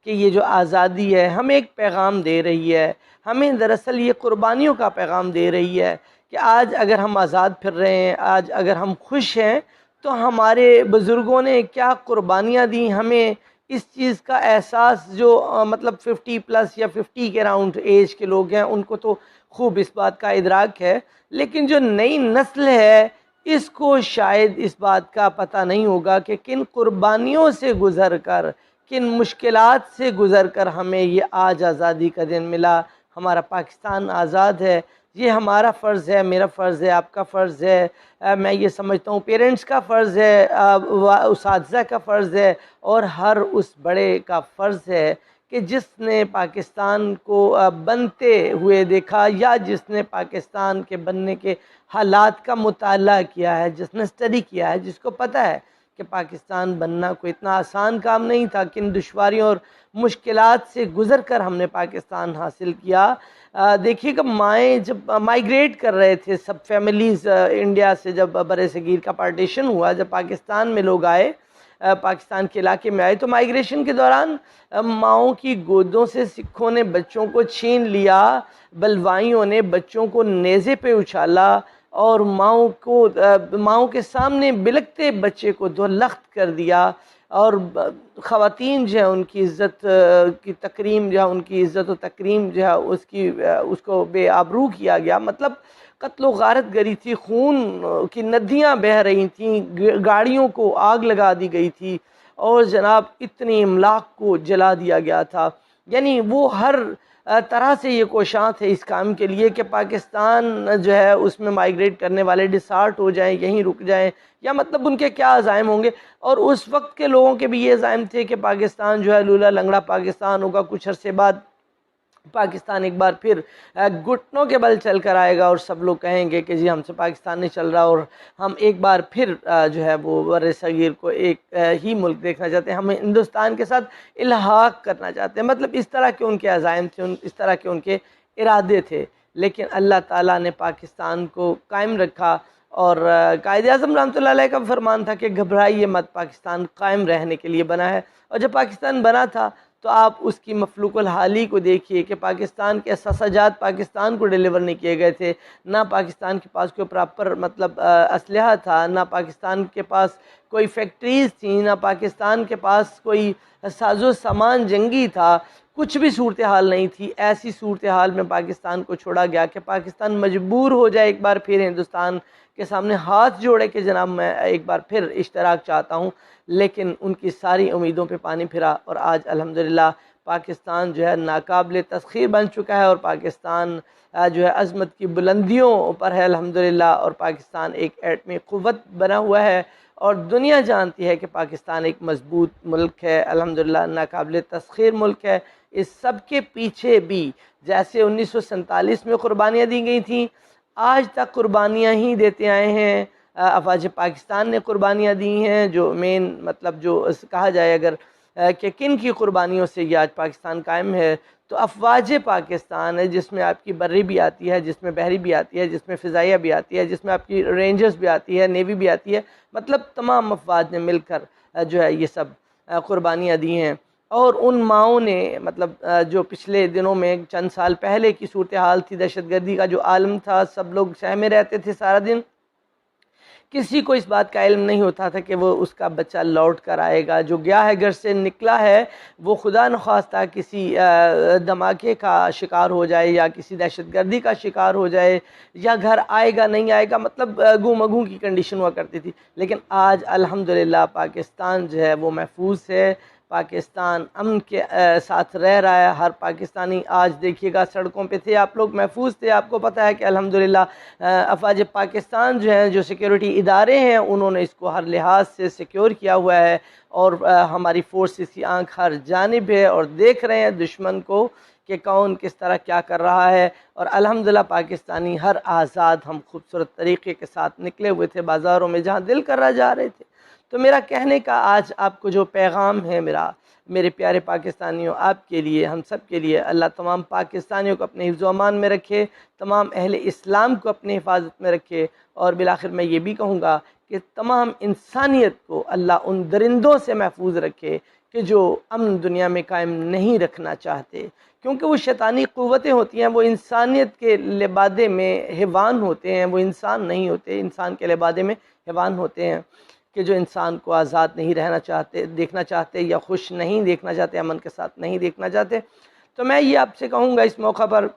کہ یہ جو آزادی ہے ہمیں ایک پیغام دے رہی ہے، ہمیں دراصل یہ قربانیوں کا پیغام دے رہی ہے کہ آج اگر ہم آزاد پھر رہے ہیں، آج اگر ہم خوش ہیں، تو ہمارے بزرگوں نے کیا قربانیاں دیں. ہمیں اس چیز کا احساس جو مطلب 50+ یا 50 کے راؤنڈ ایج کے لوگ ہیں ان کو تو خوب اس بات کا ادراک ہے، لیکن جو نئی نسل ہے اس کو شاید اس بات کا پتہ نہیں ہوگا کہ کن قربانیوں سے گزر کر، کن مشکلات سے گزر کر ہمیں یہ آج آزادی کا دن ملا. ہمارا پاکستان آزاد ہے. یہ ہمارا فرض ہے، میرا فرض ہے، آپ کا فرض ہے، میں یہ سمجھتا ہوں پیرنٹس کا فرض ہے، اساتذہ کا فرض ہے، اور ہر اس بڑے کا فرض ہے کہ جس نے پاکستان کو بنتے ہوئے دیکھا یا جس نے پاکستان کے بننے کے حالات کا مطالعہ کیا ہے، جس نے اسٹڈی کیا ہے، جس کو پتہ ہے کہ پاکستان بننا کوئی اتنا آسان کام نہیں تھا، کن دشواریوں اور مشکلات سے گزر کر ہم نے پاکستان حاصل کیا. دیکھیے کہ مائیں جب مائیگریٹ کر رہے تھے سب فیملیز انڈیا سے، جب بر صغیر کا پارٹیشن ہوا، جب پاکستان میں لوگ آئے، پاکستان کے علاقے میں آئے، تو مائیگریشن کے دوران ماؤں کی گودوں سے سکھوں نے بچوں کو چھین لیا، بلوائیوں نے بچوں کو نیزے پہ اچھالا اور ماؤں کے سامنے بلکتے بچے کو دو لخت کر دیا، اور خواتین جو ہے ان کی عزت کی تکریم جو ہے، ان کی عزت و تکریم جو ہے اس کو بے آبرو کیا گیا. مطلب قتل و غارت گری تھی، خون کی ندیاں بہہ رہی تھیں، گاڑیوں کو آگ لگا دی گئی تھی، اور جناب اتنی املاک کو جلا دیا گیا تھا. یعنی وہ ہر طرح سے یہ کوشاں تھے اس کام کے لیے کہ پاکستان جو ہے اس میں مائیگریٹ کرنے والے ڈسارٹ ہو جائیں، یہیں رک جائیں، یا مطلب ان کے کیا عزائم ہوں گے. اور اس وقت کے لوگوں کے بھی یہ عزائم تھے کہ پاکستان جو ہے لولا لنگڑا پاکستان ہوگا، کچھ عرصے بعد پاکستان ایک بار پھر گھٹنوں کے بل چل کر آئے گا، اور سب لوگ کہیں گے کہ جی ہم سے پاکستان نہیں چل رہا، اور ہم ایک بار پھر جو ہے وہ بر صغیر کو ایک ہی ملک دیکھنا چاہتے ہیں، ہم ہندوستان کے ساتھ الحاق کرنا چاہتے ہیں. مطلب اس طرح کے ان کے عزائم تھے، اس طرح کے ان کے ارادے تھے. لیکن اللہ تعالیٰ نے پاکستان کو قائم رکھا، اور قائد اعظم رحمۃ اللہ علیہ کا فرمان تھا کہ گھبرائیے مت، پاکستان قائم رہنے کے لیے بنا ہے. اور جب پاکستان بنا تھا تو آپ اس کی مفلوق الحالی کو دیکھیے کہ پاکستان کے اثاثہ جات پاکستان کو ڈیلیور نہیں کیے گئے تھے، نہ پاکستان کے پاس کوئی پراپر مطلب اسلحہ تھا، نہ پاکستان کے پاس کوئی فیکٹریز تھیں، نہ پاکستان کے پاس کوئی ساز و سامان جنگی تھا، کچھ بھی صورتحال نہیں تھی. ایسی صورتحال میں پاکستان کو چھوڑا گیا کہ پاکستان مجبور ہو جائے ایک بار پھر ہندوستان کے سامنے ہاتھ جوڑے کہ جناب میں ایک بار پھر اشتراک چاہتا ہوں. لیکن ان کی ساری امیدوں پہ پانی پھرا، اور آج الحمدللہ پاکستان جو ہے ناقابل تسخیر بن چکا ہے، اور پاکستان جو ہے عظمت کی بلندیوں پر ہے الحمدللہ، اور پاکستان ایک ایٹمی قوت بنا ہوا ہے، اور دنیا جانتی ہے کہ پاکستان ایک مضبوط ملک ہے الحمدللہ، ناقابل تسخیر ملک ہے. اس سب کے پیچھے بھی جیسے 1947 میں قربانیاں دی گئی تھیں، آج تک قربانیاں ہی دیتے آئے ہیں. افواج پاکستان نے قربانیاں دی ہیں، جو مین مطلب جو کہا جائے اگر کہ کن کی قربانیوں سے یہ آج پاکستان قائم ہے، تو افواج پاکستان ہے، جس میں آپ کی بری بھی آتی ہے، جس میں بحری بھی آتی ہے، جس میں فضائیہ بھی آتی ہے، جس میں آپ کی رینجرز بھی آتی ہے، نیوی بھی آتی ہے. مطلب تمام افواج نے مل کر جو ہے یہ سب قربانیاں دی ہیں. اور ان ماؤں نے مطلب جو پچھلے دنوں میں چند سال پہلے کی صورتحال تھی، دہشت گردی کا جو عالم تھا، سب لوگ سہمے رہتے تھے سارا دن، کسی کو اس بات کا علم نہیں ہوتا تھا کہ وہ اس کا بچہ لوٹ کر آئے گا. جو گیا ہے گھر سے نکلا ہے وہ خدا نخواستہ کسی دھماکے کا شکار ہو جائے، یا کسی دہشت گردی کا شکار ہو جائے، یا گھر آئے گا نہیں آئے گا، مطلب گو مگو کی کنڈیشن ہوا کرتی تھی. لیکن آج الحمدللہ پاکستان جو ہے وہ محفوظ ہے، پاکستان امن کے ساتھ رہ رہا ہے. ہر پاکستانی آج دیکھیے گا سڑکوں پہ تھے، آپ لوگ محفوظ تھے. آپ کو پتہ ہے کہ الحمدللہ افواج پاکستان جو ہیں، جو سیکیورٹی ادارے ہیں، انہوں نے اس کو ہر لحاظ سے سیکیور کیا ہوا ہے، اور ہماری فورسز کی آنکھ ہر جانب ہے، اور دیکھ رہے ہیں دشمن کو کہ کون کس طرح کیا کر رہا ہے. اور الحمدللہ پاکستانی ہر آزاد ہم خوبصورت طریقے کے ساتھ نکلے ہوئے تھے بازاروں میں، جہاں دل کر رہا جا رہے تھے. تو میرا کہنے کا آج آپ کو جو پیغام ہے میرے پیارے پاکستانیوں، آپ کے لیے، ہم سب کے لیے، اللہ تمام پاکستانیوں کو اپنے حفظ و امان میں رکھے، تمام اہل اسلام کو اپنے حفاظت میں رکھے. اور بالآخر میں یہ بھی کہوں گا کہ تمام انسانیت کو اللہ ان درندوں سے محفوظ رکھے کہ جو امن دنیا میں قائم نہیں رکھنا چاہتے، کیونکہ وہ شیطانی قوتیں ہوتی ہیں، وہ انسانیت کے لبادے میں حیوان ہوتے ہیں، وہ انسان نہیں ہوتے، انسان کے لبادے میں حیوان ہوتے ہیں کہ جو انسان کو آزاد نہیں رہنا چاہتے، دیکھنا چاہتے، یا خوش نہیں دیکھنا چاہتے، امن کے ساتھ نہیں دیکھنا چاہتے۔ تو میں یہ آپ سے کہوں گا اس موقع پر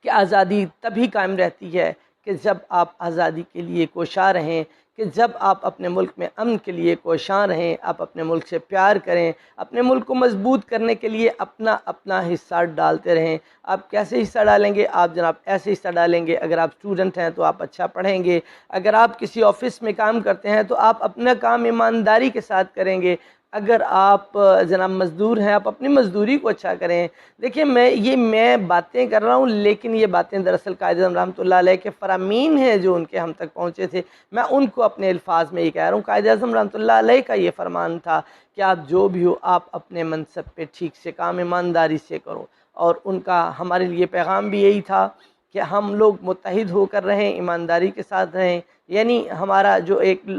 کہ آزادی تبھی قائم رہتی ہے کہ جب آپ آزادی کے لیے کوشاں رہیں، کہ جب آپ اپنے ملک میں امن کے لیے کوشاں رہیں، آپ اپنے ملک سے پیار کریں، اپنے ملک کو مضبوط کرنے کے لیے اپنا اپنا حصہ ڈالتے رہیں۔ آپ کیسے حصہ ڈالیں گے؟ آپ جناب ایسے حصہ ڈالیں گے، اگر آپ اسٹوڈنٹ ہیں تو آپ اچھا پڑھیں گے، اگر آپ کسی آفس میں کام کرتے ہیں تو آپ اپنا کام ایمانداری کے ساتھ کریں گے، اگر آپ جناب مزدور ہیں آپ اپنی مزدوری کو اچھا کریں۔ دیکھیں میں باتیں کر رہا ہوں، لیکن یہ باتیں دراصل قائد اعظم رحمۃ اللہ علیہ کے فرامین ہیں جو ان کے ہم تک پہنچے تھے، میں ان کو اپنے الفاظ میں یہ کہہ رہا ہوں۔ قائد اعظم رحمۃ اللہ علیہ کا یہ فرمان تھا کہ آپ جو بھی ہو آپ اپنے منصب پہ ٹھیک سے کام ایمانداری سے کرو، اور ان کا ہمارے لیے پیغام بھی یہی تھا کہ ہم لوگ متحد ہو کر رہیں، ایمانداری کے ساتھ رہیں۔ یعنی ہمارا جو ایک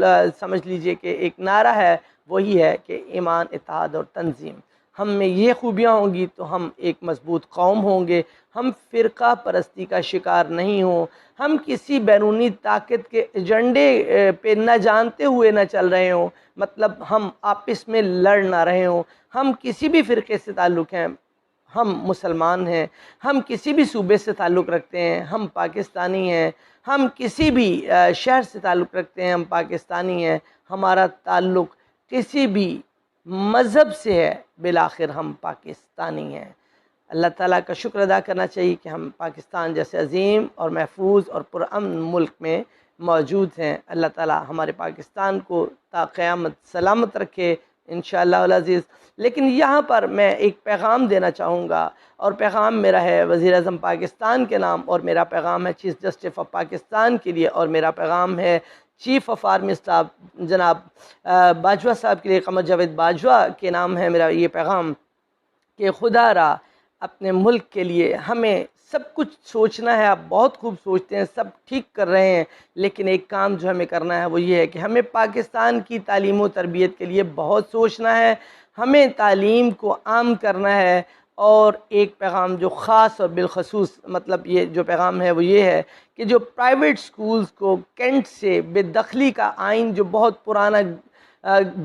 سمجھ لیجئے کہ ایک نعرہ ہے وہی ہے کہ ایمان، اتحاد اور تنظیم۔ ہم میں یہ خوبیاں ہوں گی تو ہم ایک مضبوط قوم ہوں گے، ہم فرقہ پرستی کا شکار نہیں ہوں، ہم کسی بیرونی طاقت کے ایجنڈے پہ نہ جانتے ہوئے نہ چل رہے ہوں، مطلب ہم آپس میں لڑ نہ رہے ہوں، ہم کسی بھی فرقے سے تعلق ہیں، ہم مسلمان ہیں، ہم کسی بھی صوبے سے تعلق رکھتے ہیں، ہم پاکستانی ہیں، ہم کسی بھی شہر سے تعلق رکھتے ہیں، ہم پاکستانی ہیں، ہمارا تعلق کسی بھی مذہب سے ہے، بالآخر ہم پاکستانی ہیں۔ اللہ تعالیٰ کا شکر ادا کرنا چاہیے کہ ہم پاکستان جیسے عظیم اور محفوظ اور پرامن ملک میں موجود ہیں۔ اللہ تعالیٰ ہمارے پاکستان کو تا قیامت سلامت رکھے انشاءاللہ العزیز۔ لیکن یہاں پر میں ایک پیغام دینا چاہوں گا، اور پیغام میرا ہے وزیر اعظم پاکستان کے نام، اور میرا پیغام ہے چیف جسٹس آف پاکستان کے لیے، اور میرا پیغام ہے چیف آف آرمی اسٹاف جناب باجوہ صاحب کے لیے، قمر جاوید باجوہ کے نام ہے میرا یہ پیغام، کہ خدا را اپنے ملک کے لیے ہمیں سب کچھ سوچنا ہے۔ آپ بہت خوب سوچتے ہیں، سب ٹھیک کر رہے ہیں، لیکن ایک کام جو ہمیں کرنا ہے وہ یہ ہے کہ ہمیں پاکستان کی تعلیم و تربیت کے لیے بہت سوچنا ہے، ہمیں تعلیم کو عام کرنا ہے۔ اور ایک پیغام جو خاص اور بالخصوص مطلب یہ جو پیغام ہے وہ یہ ہے کہ جو پرائیویٹ سکولز کو کینٹ سے بے دخلی کا آئین، جو بہت پرانا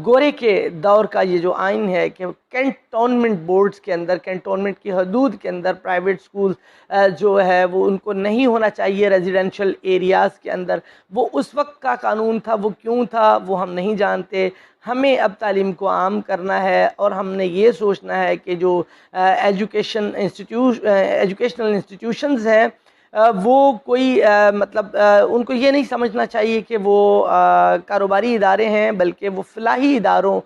گورے کے دور کا یہ جو آئین ہے کہ کینٹونمنٹ بورڈز کے اندر، کینٹونمنٹ کی حدود کے اندر پرائیویٹ سکول جو ہے وہ ان کو نہیں ہونا چاہیے ریزیڈنشل ایریاز کے اندر، وہ اس وقت کا قانون تھا، وہ کیوں تھا وہ ہم نہیں جانتے۔ ہمیں اب تعلیم کو عام کرنا ہے، اور ہم نے یہ سوچنا ہے کہ جو ایجوکیشنل انسٹیٹیوشنز ہیں وہ کوئی مطلب ان کو یہ نہیں سمجھنا چاہیے کہ وہ کاروباری ادارے ہیں، بلکہ وہ فلاحی اداروں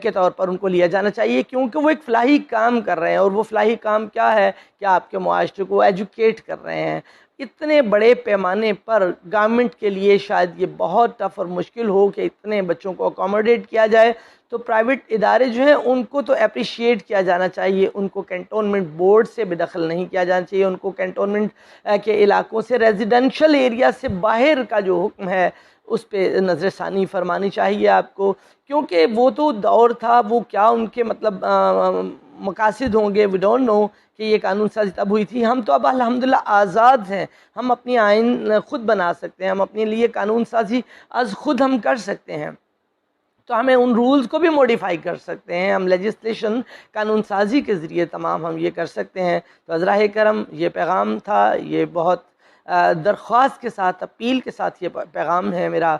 کے طور پر ان کو لیا جانا چاہیے، کیونکہ وہ ایک فلاحی کام کر رہے ہیں، اور وہ فلاحی کام کیا ہے کہ آپ کے معاشرے کو ایجوکیٹ کر رہے ہیں۔ اتنے بڑے پیمانے پر گورنمنٹ کے لیے شاید یہ بہت ٹف اور مشکل ہو کہ اتنے بچوں کو اکوموڈیٹ کیا جائے، تو پرائیویٹ ادارے جو ہیں ان کو تو اپریشیٹ کیا جانا چاہیے، ان کو کینٹونمنٹ بورڈ سے بے دخل نہیں کیا جانا چاہیے، ان کو کینٹونمنٹ کے علاقوں سے، ریزیڈنشل ایریا سے باہر کا جو حکم ہے اس پہ نظر ثانی فرمانی چاہیے آپ کو، کیونکہ وہ تو دور تھا، وہ کیا ان کے مطلب مقاصد ہوں گے، وی ڈونٹ نو کہ یہ قانون سازی تب ہوئی تھی۔ ہم تو اب الحمدللہ آزاد ہیں، ہم اپنی آئین خود بنا سکتے ہیں، ہم اپنے لیے قانون سازی از خود ہم کر سکتے ہیں، تو ہمیں ان رولز کو بھی موڈیفائی کر سکتے ہیں، ہم لیجسلیشن قانون سازی کے ذریعے تمام ہم یہ کر سکتے ہیں۔ تو عذراء کرم یہ پیغام تھا، یہ بہت درخواست کے ساتھ، اپیل کے ساتھ یہ پیغام ہے میرا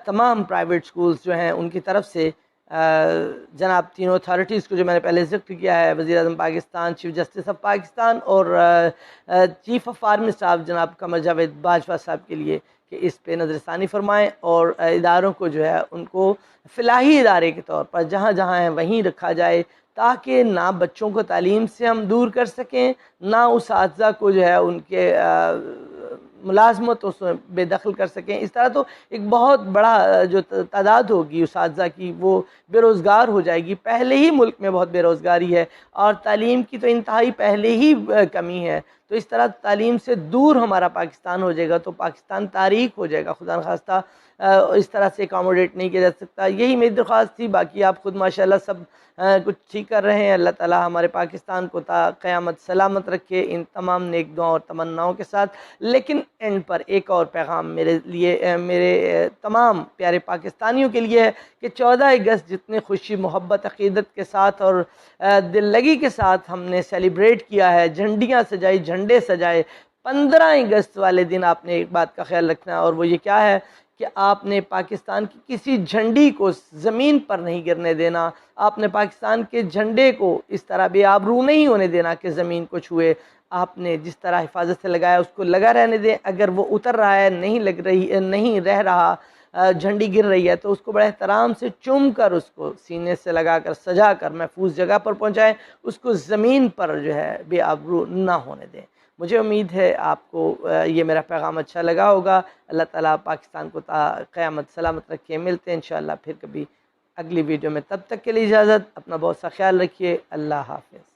تمام پرائیویٹ سکولز جو ہیں ان کی طرف سے، جناب تینوں اتھارٹیز کو جو میں نے پہلے ذکر کیا ہے، وزیر اعظم Pakistan, chief justice of Pakistan اور چیف آف آرمی اسٹاف جناب قمر جاوید باجوہ صاحب کے لیے، کہ اس پہ نظر ثانی فرمائیں، اور اداروں کو جو ہے ان کو فلاحی ادارے کے طور پر جہاں جہاں ہیں وہیں رکھا جائے، تاکہ نہ بچوں کو تعلیم سے ہم دور کر سکیں، نہ اساتذہ کو جو ہے ان کے ملازمت اس میں بے دخل کر سکیں. اس طرح تو ایک بہت بڑا جو تعداد ہوگی اساتذہ کی وہ بے روزگار ہو جائے گی. پہلے ہی ملک میں بہت بے روزگاری ہے اور تعلیم کی تو انتہائی پہلے ہی کمی ہے. تو اس طرح تعلیم سے دور ہمارا پاکستان ہو جائے گا تو پاکستان تاریخ ہو جائے گا. خدا نخواستہ اس طرح سے اکاموڈیٹ نہیں کیا جا سکتا. یہی میری درخواست تھی. باقی آپ خود ماشاءاللہ سب کچھ ٹھیک کر رہے ہیں. اللہ تعالی ہمارے پاکستان کو تا قیامت سلامت رکھے ان تمام نیک دعاؤں اور تمناؤں کے ساتھ. لیکن اینڈ پر ایک اور پیغام میرے لیے میرے تمام پیارے پاکستانیوں کے لیے ہے کہ 14 اگست جتنے خوشی محبت عقیدت کے ساتھ اور دل لگی کے ساتھ ہم نے سیلیبریٹ کیا ہے, جھنڈیاں سجائی, جھنڈے سجائے, 15 اگست والے دن آپ نے ایک بات کا خیال رکھنا ہے اور وہ یہ کیا ہے کہ آپ نے پاکستان کی کسی جھنڈی کو زمین پر نہیں گرنے دینا. آپ نے پاکستان کے جھنڈے کو اس طرح بے آبرو نہیں ہونے دینا کہ زمین کو چھوئے. آپ نے جس طرح حفاظت سے لگایا اس کو لگا رہنے دیں. اگر وہ اتر رہا ہے, نہیں رہ رہا, جھنڈی گر رہی ہے تو اس کو بڑے احترام سے چوم کر اس کو سینے سے لگا کر سجا کر محفوظ جگہ پر پہنچائیں. اس کو زمین پر جو ہے بے آبرو نہ ہونے دیں. مجھے امید ہے آپ کو یہ میرا پیغام اچھا لگا ہوگا. اللہ تعالیٰ پاکستان کو تا قیامت سلامت رکھے. ملتے ہیں انشاءاللہ پھر کبھی اگلی ویڈیو میں. تب تک کے لیے اجازت. اپنا بہت سا خیال رکھیے. اللہ حافظ.